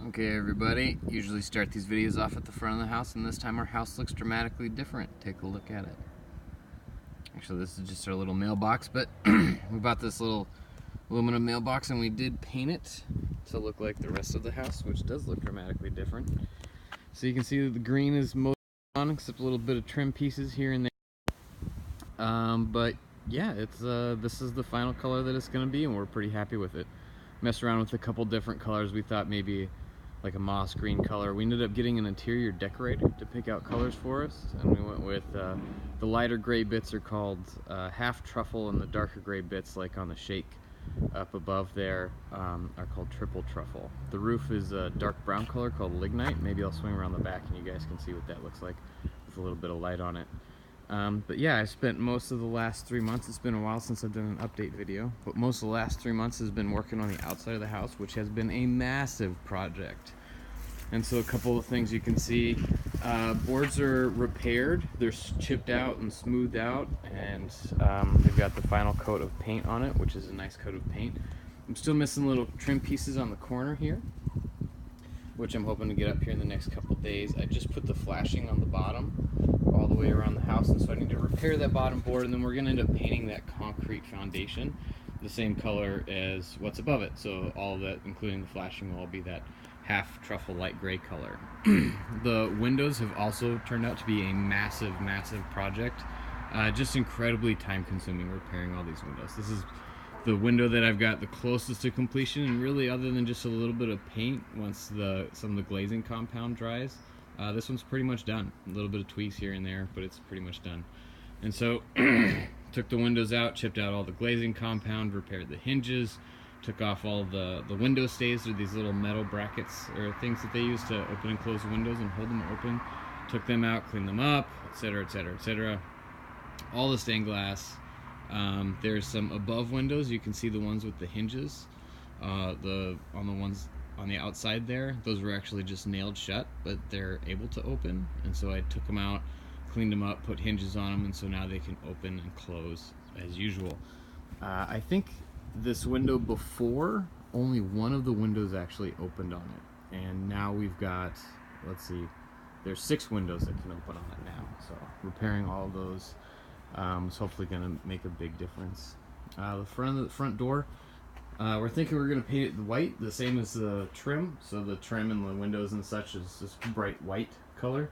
Okay everybody, usually start these videos off at the front of the house, and this time our house looks dramatically different. Take a look at it. Actually, this is just our little mailbox, but we bought this little aluminum mailbox and we did paint it to look like the rest of the house, which does look dramatically different. So you can see that the green is mostly on, except a little bit of trim pieces here and there. But yeah, it's this is the final color that it's going to be, and we're pretty happy with it. Messed around with a couple different colors. We thought maybe like a moss green color. We ended up getting an interior decorator to pick out colors for us, and we went with the lighter gray bits are called half truffle, and the darker gray bits, like on the shake up above there, are called triple truffle. The roof is a dark brown color called lignite. Maybe I'll swing around the back and you guys can see what that looks like with a little bit of light on it. But yeah, I spent most of the last 3 months, it's been a while since I've done an update video, but most of the last 3 months has been working on the outside of the house, which has been a massive project. And so a couple of things you can see, boards are repaired, they're chipped out and smoothed out, and they've got the final coat of paint on it, which is a nice coat of paint. I'm still missing little trim pieces on the corner here, which I'm hoping to get up here in the next couple days. I just put the flashing on the bottom all the way around the house, and so I need to repair that bottom board, and then we're going to end up painting that concrete foundation the same color as what's above it. So all of that, including the flashing, will all be that half truffle light gray color. The windows have also turned out to be a massive project. Just incredibly time consuming repairing all these windows. This is the window that I've got the closest to completion, and really other than just a little bit of paint once some of the glazing compound dries, this one's pretty much done. A little bit of tweaks here and there, but it's pretty much done. And so took the windows out, chipped out all the glazing compound, repaired the hinges, took off all the window stays. They're these little metal brackets or things that they use to open and close the windows and hold them open. Took them out, cleaned them up, etc, etc, etc. All the stained glass. There's some above windows. You can see the ones with the hinges. On the ones on the outside there, those were actually just nailed shut, but they're able to open, and so I took them out, cleaned them up, put hinges on them, and so now they can open and close as usual. I think this window before, only one of the windows actually opened on it, and now we've got, let's see, there's 6 windows that can open on it now. So repairing all of those is hopefully going to make a big difference. The front door, we're thinking we're going to paint it white, the same as the trim. So the trim and the windows and such is this bright white color,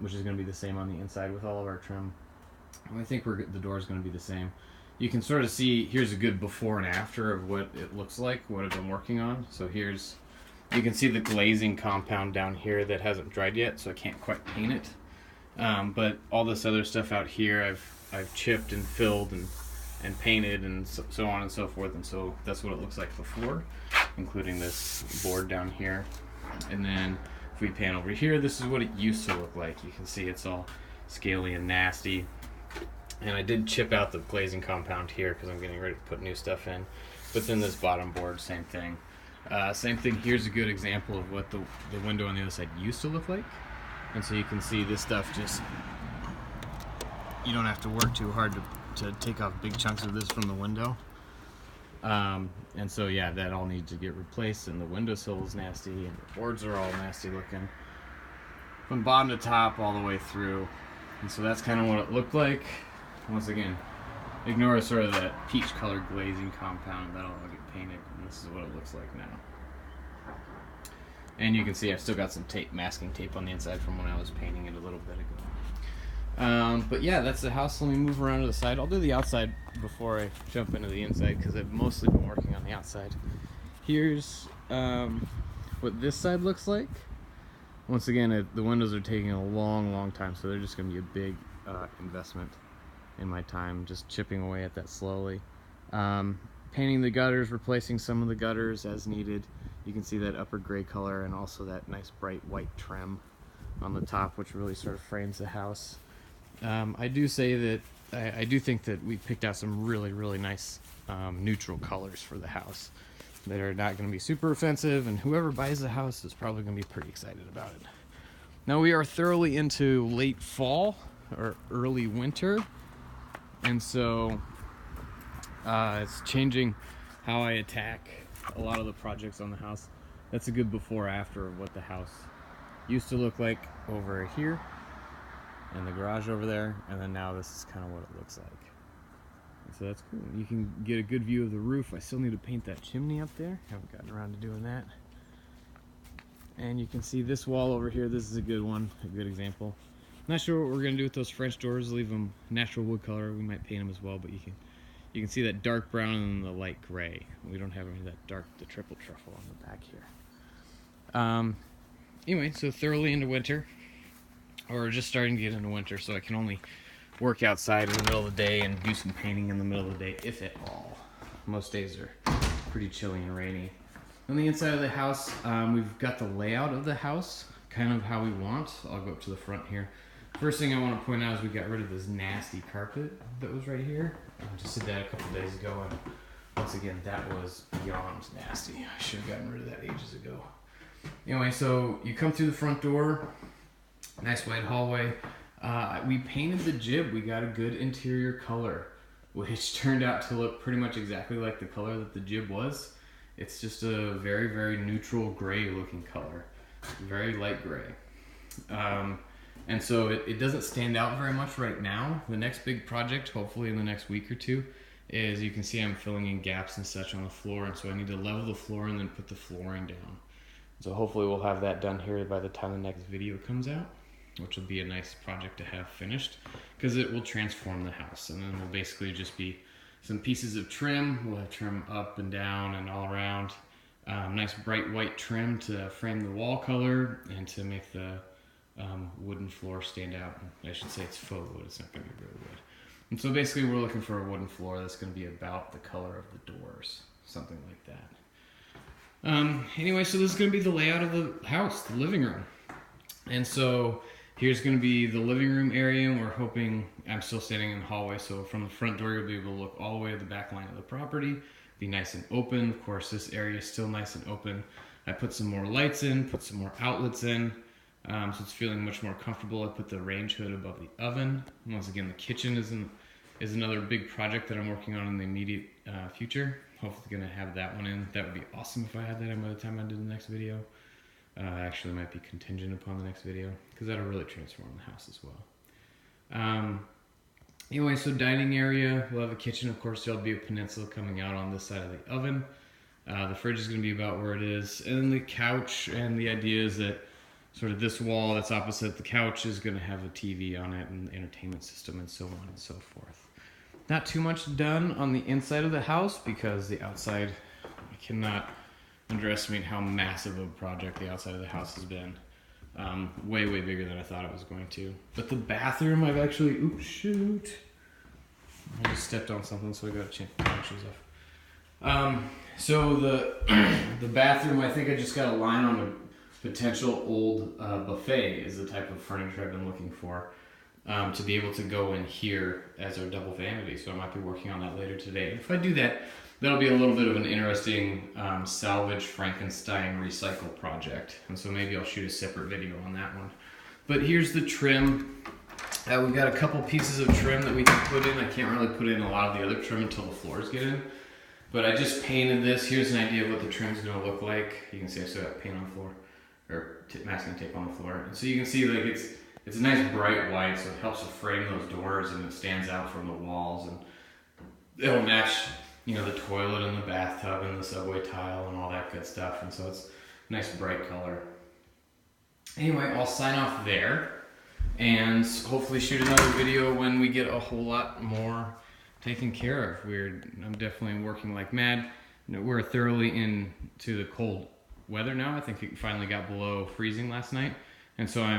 which is going to be the same on the inside with all of our trim. And I think the door is going to be the same. You can sort of see, here's a good before and after of what it looks like, what I've been working on. So you can see the glazing compound down here that hasn't dried yet, so I can't quite paint it. But all this other stuff out here, I've chipped and filled and painted and so on and so forth, and so that's what it looks like before, including this board down here. And then if we pan over here, this is what it used to look like. You can see it's all scaly and nasty. And I did chip out the glazing compound here because I'm getting ready to put new stuff in. But then this bottom board, same thing. Same thing, here's a good example of what the window on the other side used to look like. And so you can see this stuff just, you don't have to work too hard to take off big chunks of this from the window. And so yeah, that all needs to get replaced, and the windowsill is nasty, and the boards are all nasty looking from bottom to top all the way through. And so that's kind of what it looked like. Once again, ignore sort of that peach colored glazing compound, that'll all get painted, and this is what it looks like now. And you can see I've still got some masking tape on the inside from when I was painting it a little bit ago. But yeah, that's the house. Let me move around to the side. I'll do the outside before I jump into the inside, because I've mostly been working on the outside. Here's what this side looks like. Once again, the windows are taking a long time, so they're just going to be a big investment in my time, just chipping away at that slowly. Painting the gutters, replacing some of the gutters as needed. You can see that upper gray color and also that nice bright white trim on the top, which really sort of frames the house. I do say that I do think that we picked out some really nice neutral colors for the house that are not going to be super offensive, and whoever buys the house is probably going to be pretty excited about it. Now we are thoroughly into late fall or early winter, and so it's changing how I attack a lot of the projects on the house. That's a good before after of what the house used to look like over here, and the garage over there, and then now this is kind of what it looks like. So that's cool. You can get a good view of the roof. I still need to paint that chimney up there. Haven't gotten around to doing that. And you can see this wall over here. This is a good one, a good example. Not sure what we're gonna do with those French doors. Leave them natural wood color. We might paint them as well, but you can see that dark brown and the light gray. We don't have any of that dark, the triple truffle on the back here. Anyway, so thoroughly into winter, or just starting to get into winter, so I can only work outside in the middle of the day and do some painting in the middle of the day, if at all. Most days are pretty chilly and rainy. On the inside of the house, we've got the layout of the house, kind of how we want. I'll go up to the front here. First thing I want to point out is we got rid of this nasty carpet that was right here. I just did that a couple days ago, and once again, that was beyond nasty. I should have gotten rid of that ages ago. Anyway, so you come through the front door, nice wide hallway. We painted the jib. We got a good interior color, which turned out to look pretty much exactly like the color that the jib was. It's just a very, very neutral gray looking color, very light gray. And so it doesn't stand out very much right now. The next big project, hopefully in the next week or two, is you can see I'm filling in gaps and such on the floor, and so I need to level the floor and then put the flooring down. So hopefully we'll have that done here by the time the next video comes out, which will be a nice project to have finished, because it will transform the house. And then we'll basically just be some pieces of trim. We'll have trim up and down and all around. Nice bright white trim to frame the wall color and to make the wooden floor stand out. I should say it's faux wood, it's not going to be real wood. And so basically we're looking for a wooden floor that's going to be about the color of the doors, something like that. Anyway, so this is going to be the layout of the house, the living room. And so here's going to be the living room area, and we're hoping, I'm still standing in the hallway, so from the front door you'll be able to look all the way to the back line of the property, be nice and open. Of course, this area is still nice and open. I put some more lights in, put some more outlets in, so it's feeling much more comfortable. I put the range hood above the oven. Once again, the kitchen is another big project that I'm working on in the immediate future. Hopefully gonna have that one in. That would be awesome if I had that in by the time I did the next video. Actually might be contingent upon the next video, because that'll really transform the house as well. Anyway, so dining area, we'll have a kitchen. Of course, there'll be a peninsula coming out on this side of the oven. The fridge is going to be about where it is. And then the couch, and the idea is that sort of this wall that's opposite the couch is going to have a TV on it and entertainment system and so on and so forth. Not too much done on the inside of the house, because the outside, I cannot underestimate how massive of a project the outside of the house has been. Way, way bigger than I thought it was going to. But the bathroom, I've actually, oops, shoot. I just stepped on something, so I got to take my shoes off. So the bathroom, I think I just got a line on a potential old buffet is the type of furniture I've been looking for, to be able to go in here as our double vanity. So I might be working on that later today. If I do that, that'll be a little bit of an interesting salvage Frankenstein recycle project. And so maybe I'll shoot a separate video on that one. But here's the trim. We've got a couple pieces of trim that we can put in. I can't really put in a lot of the other trim until the floors get in. But I just painted this. Here's an idea of what the trim's gonna look like. You can see I still got paint on the floor, or masking tape on the floor. And so you can see like it's a nice bright white, so it helps to frame those doors and it stands out from the walls, and it'll match, you know, the toilet and the bathtub and the subway tile and all that good stuff. And so it's a nice bright color. Anyway, I'll sign off there and hopefully shoot another video when we get a whole lot more taken care of. I'm definitely working like mad. We're thoroughly into the cold weather now. I think it finally got below freezing last night. And so I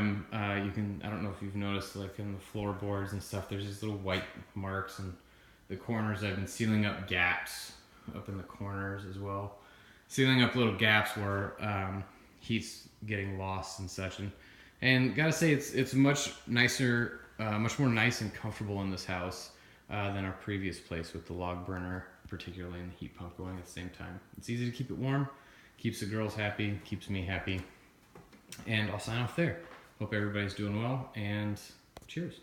don't know if you've noticed, like in the floorboards and stuff, there's these little white marks, and the corners, I've been sealing up gaps up in the corners as well. Sealing up little gaps where heat's getting lost and such. And gotta say, it's much nicer, much more nice and comfortable in this house than our previous place with the log burner, particularly, and the heat pump going at the same time. It's easy to keep it warm, keeps the girls happy, keeps me happy. And I'll sign off there. Hope everybody's doing well, and cheers.